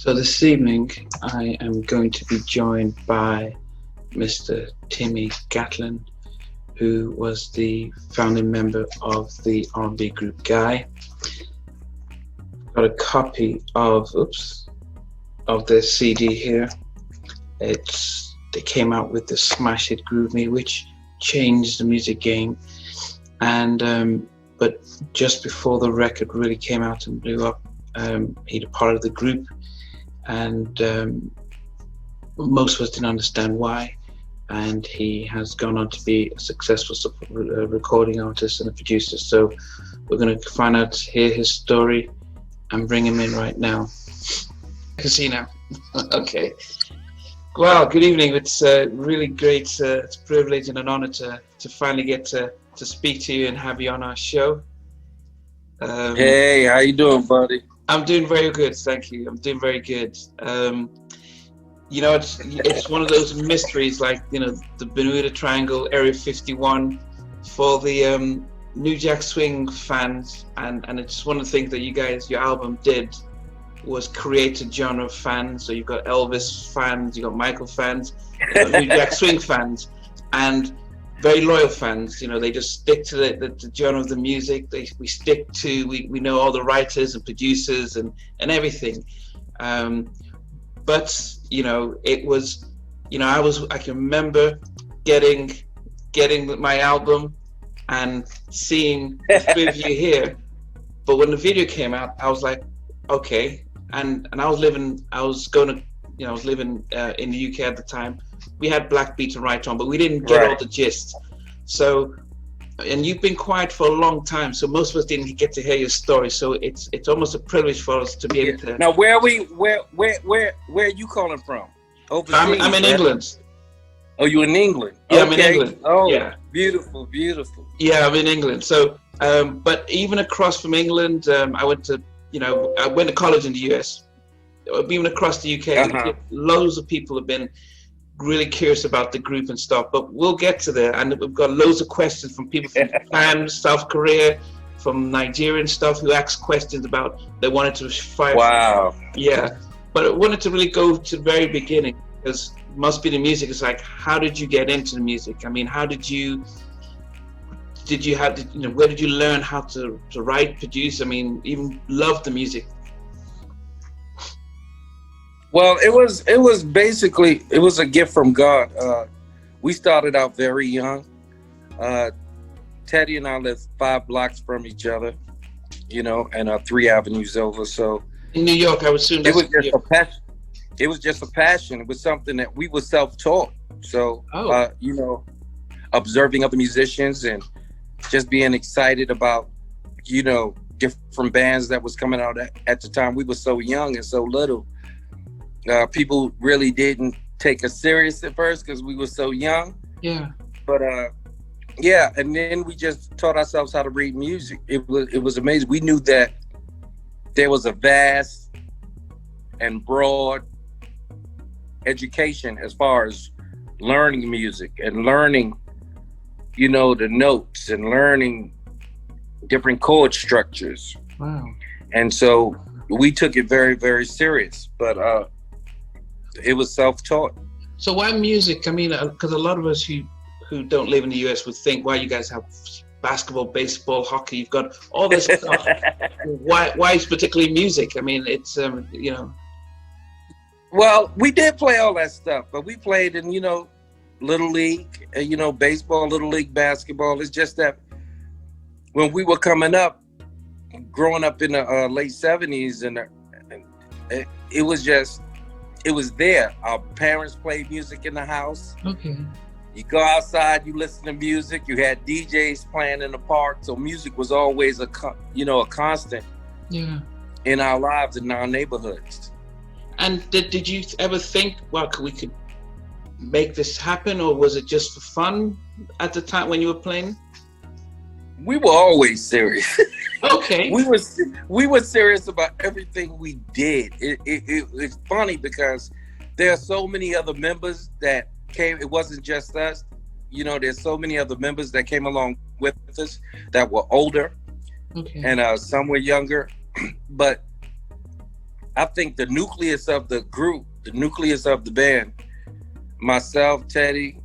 So this evening, I am going to be joined by Mr. Timmy Gatling, who was the founding member of the R&B group Guy. Got a copy of their CD here. They came out with the Smash It Groove Me, which changed the music game. And but just before the record really came out and blew up, he departed the group, and most of us didn't understand why. And he has gone on to be a successful recording artist and a producer. So we're going to find out, hear his story, and bring him in right now. Casino. Okay. Well, good evening. It's really great. It's a privilege and an honor to finally get to speak to you and have you on our show. Hey, how you doing, buddy? I'm doing very good, thank you. I'm doing very good. You know, it's one of those mysteries, like, you know, the Bermuda Triangle, Area 51, for the New Jack Swing fans, and it's one of the things that you guys, your album did, was create a genre of fans. So you've got Elvis fans, you've got Michael fans, you've got New Jack Swing fans, and very loyal fans. You know, they just stick to the genre of the music. We stick to, we know all the writers and producers and everything. But you know, it was, you know, I can remember getting my album and seeing the three of you here. But when the video came out, I was like, okay. And I was living in the UK at the time. We had Black Beat to write on, but we didn't get all the gist. So, and you've been quiet for a long time, so most of us didn't get to hear your story. So it's almost a privilege for us to be able to. Now, where are you calling from? Overseas, I'm in England. Oh, you in England? Yeah, okay. I'm in England. Oh, yeah. Beautiful, beautiful. Yeah, I'm in England. So, but even across from England, I went to college in the US. Even across the UK, loads of people have been really curious about the group and stuff, but we'll get to there. And we've got loads of questions from people from Japan, South Korea, from Nigerian stuff, who asked questions about, they wanted to find. Wow. Yeah, but I wanted to really go to the very beginning, because it must be the music. It's like, how did you get into the music? I mean, how did you where did you learn how to write, produce? I mean, even love the music? Well, it was basically, it was a gift from God. We started out very young. Teddy and I lived 5 blocks from each other, you know, and 3 avenues over. So in New York, I would assume it was just a passion. It was just a passion. It was something that we were self-taught. So, you know, observing other musicians and just being excited about, you know, different bands that was coming out at the time. We were so young and so little. People really didn't take us serious at first because we were so young. Yeah. But yeah, and then we just taught ourselves how to read music. It was amazing. We knew that there was a vast and broad education as far as learning music and learning, you know, the notes and learning different chord structures. Wow. And so we took it very, very serious. But it was self-taught. So why music? I mean, because a lot of us who don't live in the US would think, why you guys have basketball, baseball, hockey, you've got all this stuff. Why particularly music? I mean, it's, you know. Well, we did play all that stuff, but we played in, you know, Little League, you know, baseball, Little League basketball. It's just that when we were coming up, growing up in the late 70s, and it was just, it was there. Our parents played music in the house. Okay. You go outside, you listen to music. You had DJs playing in the park, so music was always a constant. Yeah. In our lives, in our neighborhoods. And did you ever think, well, we could make this happen, or was it just for fun at the time when you were playing? We were always serious. Okay. We were serious about everything we did. It's funny because there are so many other members that came. It wasn't just us. You know, there's so many other members that came along with us that were older, okay, and some were younger. But I think the nucleus of the group, the nucleus of the band, myself, Teddy,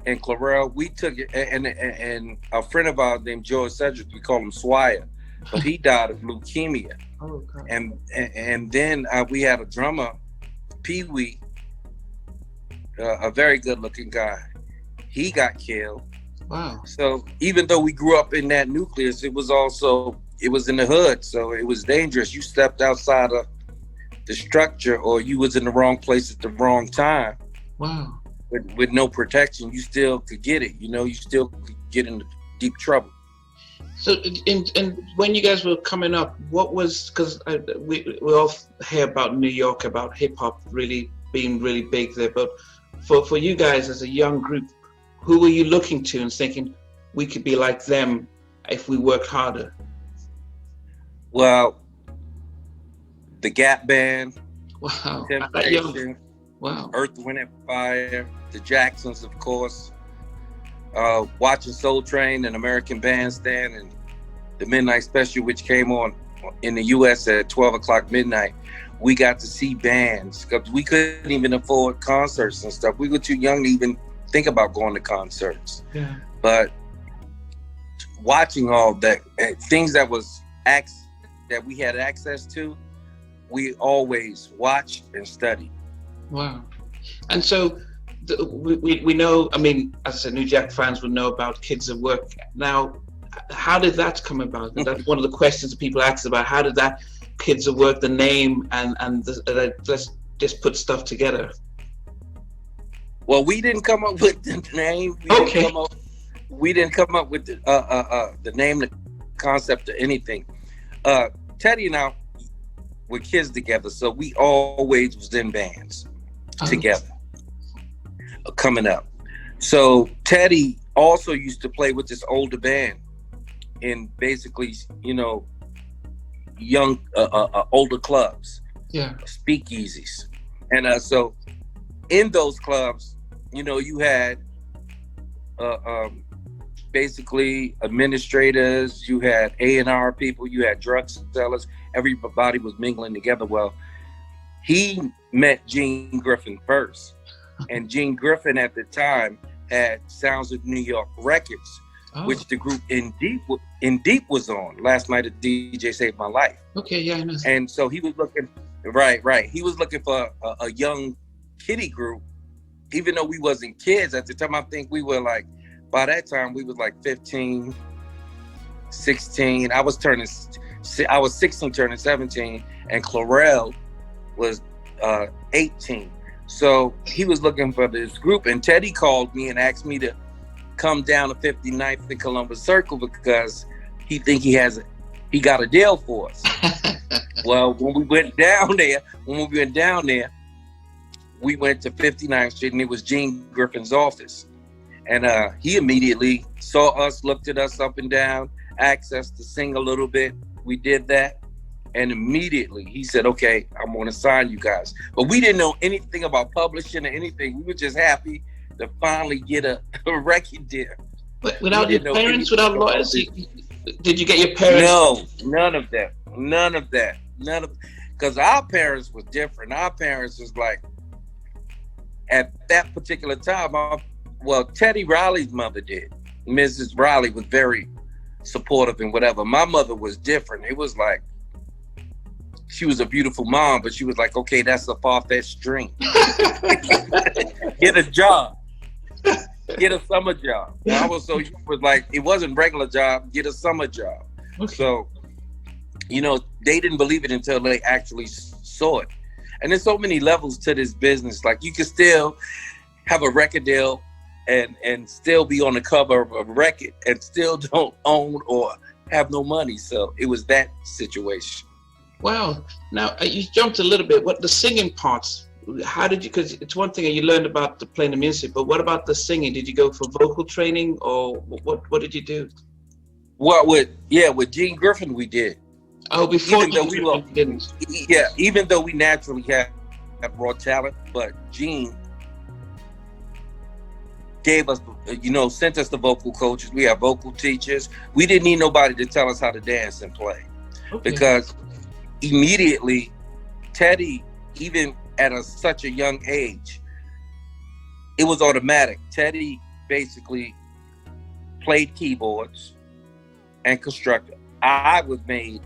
and Clarell, we took it, and a friend of ours named George Cedric, we call him Swire, but he died of leukemia. Oh, God. And then we had a drummer, Pee Wee, a very good looking guy. He got killed. Wow. So even though we grew up in that nucleus, it was in the hood, so it was dangerous. You stepped outside of the structure, or you was in the wrong place at the wrong time. Wow. With no protection, you still could get it. You still could get into deep trouble. So, and when you guys were coming up, what was, because we all hear about New York, about hip hop really being really big there, but for you guys as a young group, who were you looking to and thinking we could be like them if we worked harder? Well, the Gap Band, wow, Temptation, wow, Earth, Wind and Fire, the Jacksons, of course, watching Soul Train and American Bandstand and the Midnight Special, which came on in the U.S. at 12 o'clock midnight. We got to see bands because we couldn't even afford concerts and stuff. We were too young to even think about going to concerts. Yeah. But watching all that, things that we had access to, we always watched and studied. Wow. And so we know, I mean, as I said, New Jack fans will know about Kids at Work. Now, how did that come about? That's one of the questions that people ask about. How did that Kids at Work, the name, and let's just put stuff together? Well, we didn't come up with the name. We didn't come up with the name, the concept, or anything. Teddy and I were kids together, so we always was in bands together, coming up. So Teddy also used to play with this older band in basically, young, older clubs, speakeasies. And so in those clubs, you had basically administrators, you had A&R people, you had drug sellers, everybody was mingling together. Well, he met Gene Griffin first, and Gene Griffin at the time had Sounds of New York Records, which the group In Deep was on. Last night, a DJ Saved My Life. Okay, yeah, I know. And so he was looking, right. He was looking for a young kiddie group, even though we wasn't kids at the time. I think we were like, by that time, we was like 15, 16. I was 16 turning 17, and Clarell was 18. So he was looking for this group, and Teddy called me and asked me to come down to 59th and Columbus Circle because he think he got a deal for us. Well, when we went down there, we went to 59th Street, and it was Gene Griffin's office. And he immediately saw us, looked at us up and down, asked us to sing a little bit. We did that. And immediately he said, okay, I'm going to sign you guys. But we didn't know anything about publishing or anything. We were just happy to finally get a record deal. But without your parents, without lawyers, did you get your parents? No, none of that. Because our parents were different. Our parents was like, at that particular time, Teddy Riley's mother did. Mrs. Riley was very supportive and whatever. My mother was different. It was like, she was a beautiful mom, but she was like, okay, that's a far-fetched dream. Get a job. Get a summer job. And I was like, it wasn't regular job, get a summer job. Okay. So, they didn't believe it until they actually saw it. And there's so many levels to this business. Like, you can still have a record deal and still be on the cover of a record and still don't own or have no money. So it was that situation. Wow. Now, you jumped a little bit. What the singing parts, how did you, because it's one thing you learned about playing the music, but what about the singing? Did you go for vocal training, or what did you do? Well, with Gene Griffin, we did. Oh, before even though we didn't. Yeah, even though we naturally have raw talent, but Gene gave us, sent us the vocal coaches. We have vocal teachers. We didn't need nobody to tell us how to dance and play. Okay. Because immediately Teddy, even at such a young age, it was automatic. Teddy basically played keyboards and constructed. I was made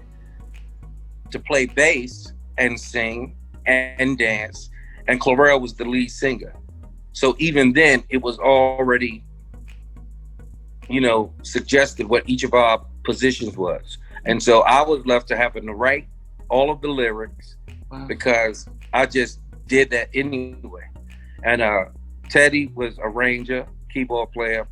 to play bass and sing and dance, and Clarell was the lead singer. So even then, it was already, suggested what each of our positions was. And so I was left to having to write all of the lyrics. Wow. Because I just did that anyway. And Teddy was arranger, keyboard player,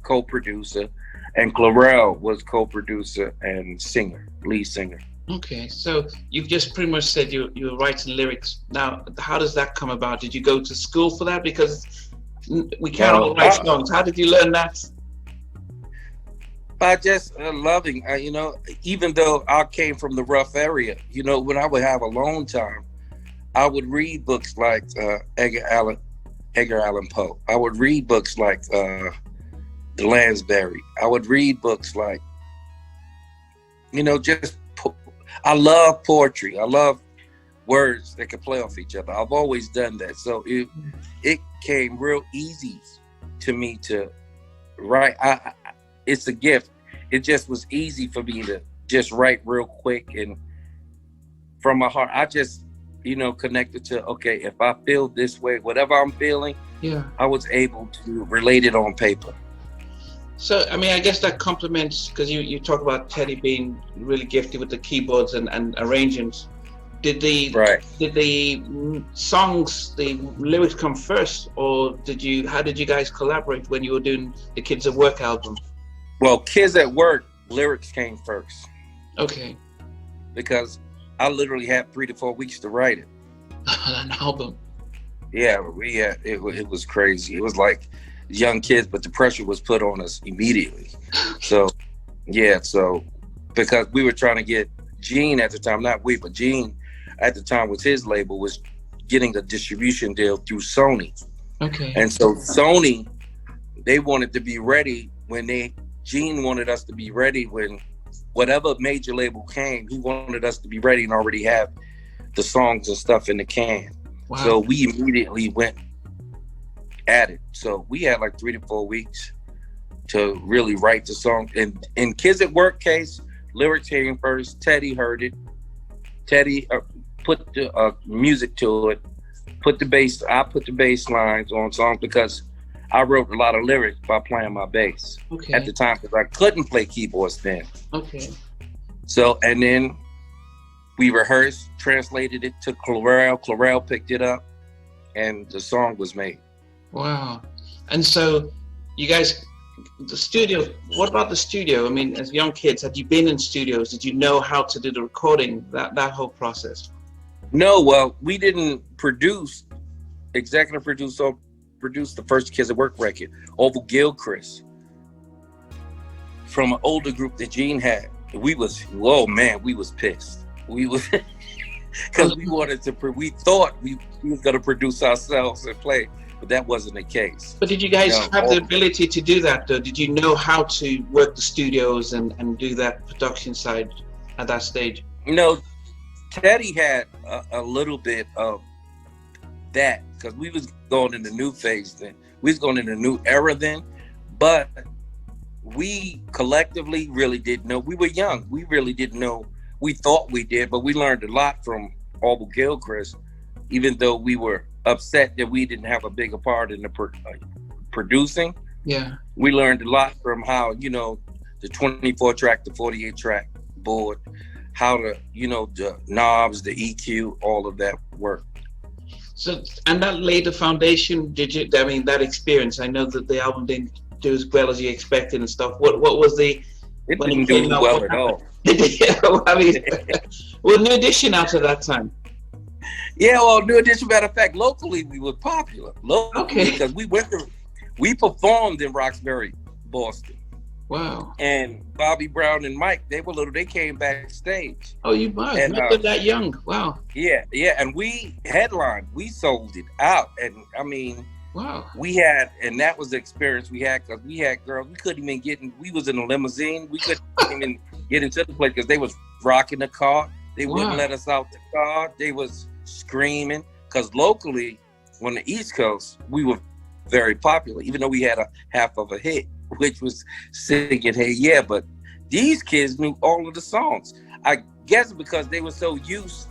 co-producer, and Clarell was co-producer and singer, lead singer. Okay, so you've just pretty much said you were writing lyrics. Now, how does that come about? Did you go to school for that? Because we can't all write songs. How did you learn that? By just loving, even though I came from the rough area, when I would have alone time, I would read books like Edgar Allan Poe. I would read books like the Lansbury. I would read books like, I love poetry. I love words that can play off each other. I've always done that. So it came real easy to me to write. It's a gift. It just was easy for me to just write real quick and from my heart. I just, connected to, okay, if I feel this way, whatever I'm feeling, I was able to relate it on paper. So, I guess that complements, because you talk about Teddy being really gifted with the keyboards and arrangements. Did the songs, the lyrics come first, or how did you guys collaborate when you were doing the Kids at Work album? Well, Kids at Work, lyrics came first. Okay. Because I literally had 3 to 4 weeks to write it. An album. Yeah, it was crazy. It was like young kids, but the pressure was put on us immediately. So because we were trying to get Gene at the time, not we, but Gene at the time was his label, was getting a distribution deal through Sony. Okay. And so Sony, they wanted to be ready Gene wanted us to be ready when whatever major label came, he wanted us to be ready and already have the songs and stuff in the can. Wow. So we immediately went at it. So we had like 3 to 4 weeks to really write the song. And in Kids at Work case, lyrics came first. Teddy heard it. Teddy put the music to it. I put the bass lines on songs because I wrote a lot of lyrics by playing my bass at the time because I couldn't play keyboards then. Okay. So, and then we rehearsed, translated it to Clarell. Clarell picked it up, and the song was made. Wow. And so you guys, the studio, what about the studio? As young kids, had you been in studios? Did you know how to do the recording, that whole process? No, well, we didn't executive produce or produced the first Kids at Work record, Orville Gilchrist, from an older group that Gene had. We was pissed. We was, because we thought we was gonna produce ourselves and play, but that wasn't the case. But did you guys have the ability to do that though? Did you know how to work the studios and do that production side at that stage? Teddy had a little bit of that because we was going in the new phase then. We was going in a new era then, but we collectively really didn't know. We were young. We really didn't know. We thought we did, but we learned a lot from Orville Gilchrist, even though we were upset that we didn't have a bigger part in the producing. Yeah. We learned a lot from how, the 24 track, the 48 track board, how to, the knobs, the EQ, all of that work. So, and that laid the foundation. That experience, I know that the album didn't do as well as you expected and stuff. What was the... It didn't do well at all. Well, New Edition after that time. Yeah, well, New Edition, matter of fact, locally we were popular. Because we performed in Roxbury, Boston. Wow. And Bobby Brown and Mike, they came backstage. Oh, you must. You were that young. Wow. Yeah. And we headlined. We sold it out. And wow. And that was the experience we had because we had girls. We couldn't even get in. We was in a limousine. We couldn't even get into the place because they was rocking the car. They wouldn't let us out the car. They was screaming. Because locally, on the East Coast, we were very popular, even though we had a half of a hit, which was singing Hey Yeah. But these kids knew all of the songs. I guess because they were so used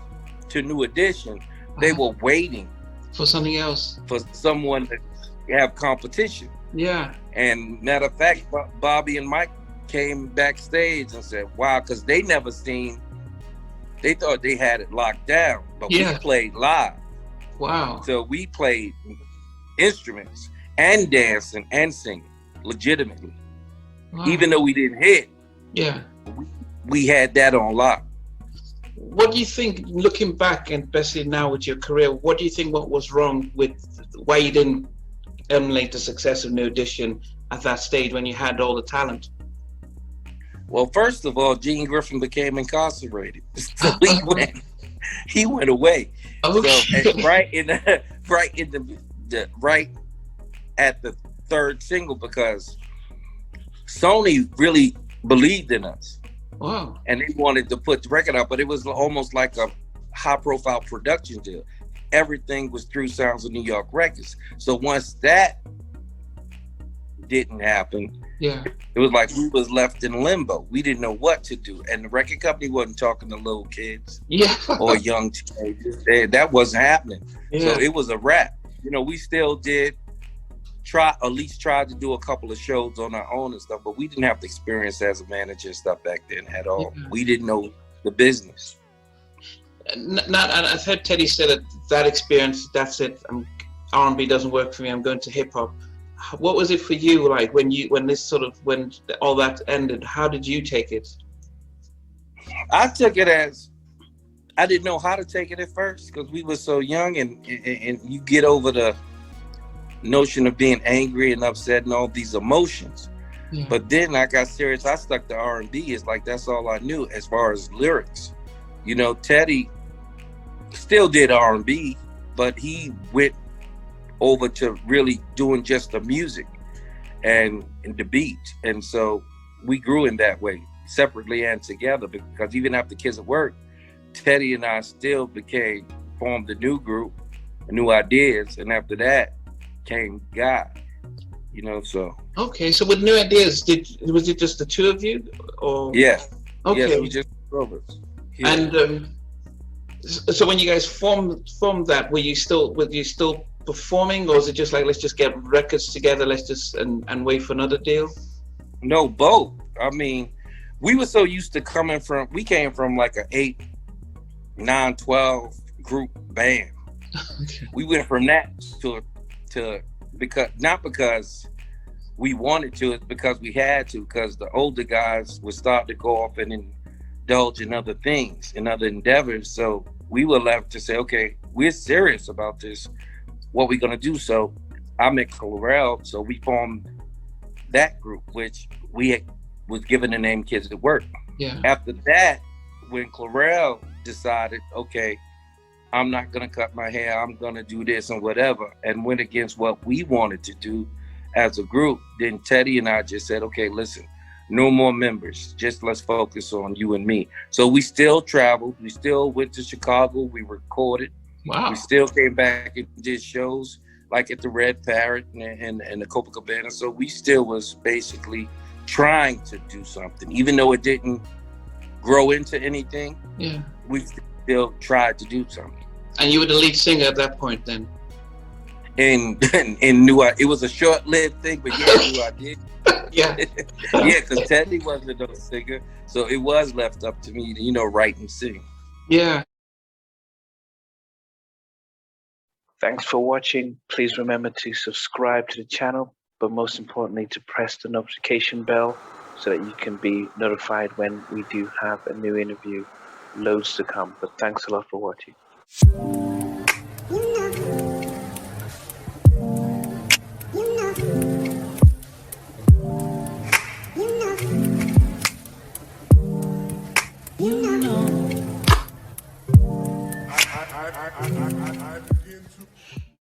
to New Edition, they were waiting for something else, for someone to have competition. Yeah. And matter of fact, Bobby and Mike came backstage and said, wow, because they never seen, they thought they had it locked down, but we played live. Wow. So we played instruments and dancing and singing legitimately. Wow. Even though we didn't hit, we had that on lock. What do you think, looking back, and especially now with your career, what do you think what was wrong with why you didn't emulate the success of New Edition at that stage when you had all the talent? Well, first of all, Gene Griffin became incarcerated. So he went away. Okay. So right at the third single, because Sony really believed in us. Wow. And they wanted to put the record out, but it was almost like a high profile production deal. Everything was through Sounds of New York Records. So once that didn't happen, it was like we was left in limbo. We didn't know what to do. And the record company wasn't talking to little kids or young teenagers. That wasn't happening. So it was a wrap. You know, we still did tried to do a couple of shows on our own and stuff, but we didn't have the experience as a manager and stuff back then at all. We didn't know the business. I've heard Teddy say that experience, that's it. R&B doesn't work for me. I'm going to hip hop. What was it for you like when all that ended? How did you take it? I took it as I didn't know how to take it at first because we were so young, and you get over the notion of being angry and upset and all these emotions. But then I got serious. I stuck to R&B. It's like that's all I knew as far as lyrics. You know, Teddy still did R&B, but he went over to really doing just the music and the beat. And so we grew in that way, separately and together, because even after Kids at Work, Teddy and I still formed a new group, New Ideas, and after that came God, you know, so. Okay, so with New Ideas, was it just the two of you? Or? Yeah. Okay. Yes, we just brothers. Yeah. And so when you guys formed that, were you still performing, or was it just like, let's just get records together, let's just and wait for another deal? No, both. I mean, we were so used to we came from like an 8, 9, 12 group band. Okay. We went from that to not because we wanted to, it's because we had to, because the older guys would start to go off and indulge in other things, in other endeavors. So we were left to say, okay, we're serious about this. What we gonna do? So I met Clarell, so we formed that group, which was given the name Kids at Work. Yeah. After that, when Clarell decided, okay, I'm not gonna cut my hair, I'm gonna do this and whatever, and went against what we wanted to do as a group, then Teddy and I just said, okay, listen, no more members, just let's focus on you and me. So we still traveled, we still went to Chicago, we recorded. Wow. We still came back and did shows like at the Red Parrot and the Copacabana. So we still was basically trying to do something, even though it didn't grow into anything. Yeah. We still tried to do something. And you were the lead singer at that point then? And New Idea, it was a short-lived thing, but yeah, New Idea. Yeah. Yeah, because Teddy wasn't a singer, so it was left up to me to, you know, write and sing. Yeah. Thanks for watching. Please remember to subscribe to the channel, but most importantly to press the notification bell so that you can be notified when we do have a new interview. Loads to come, but thanks a lot for watching.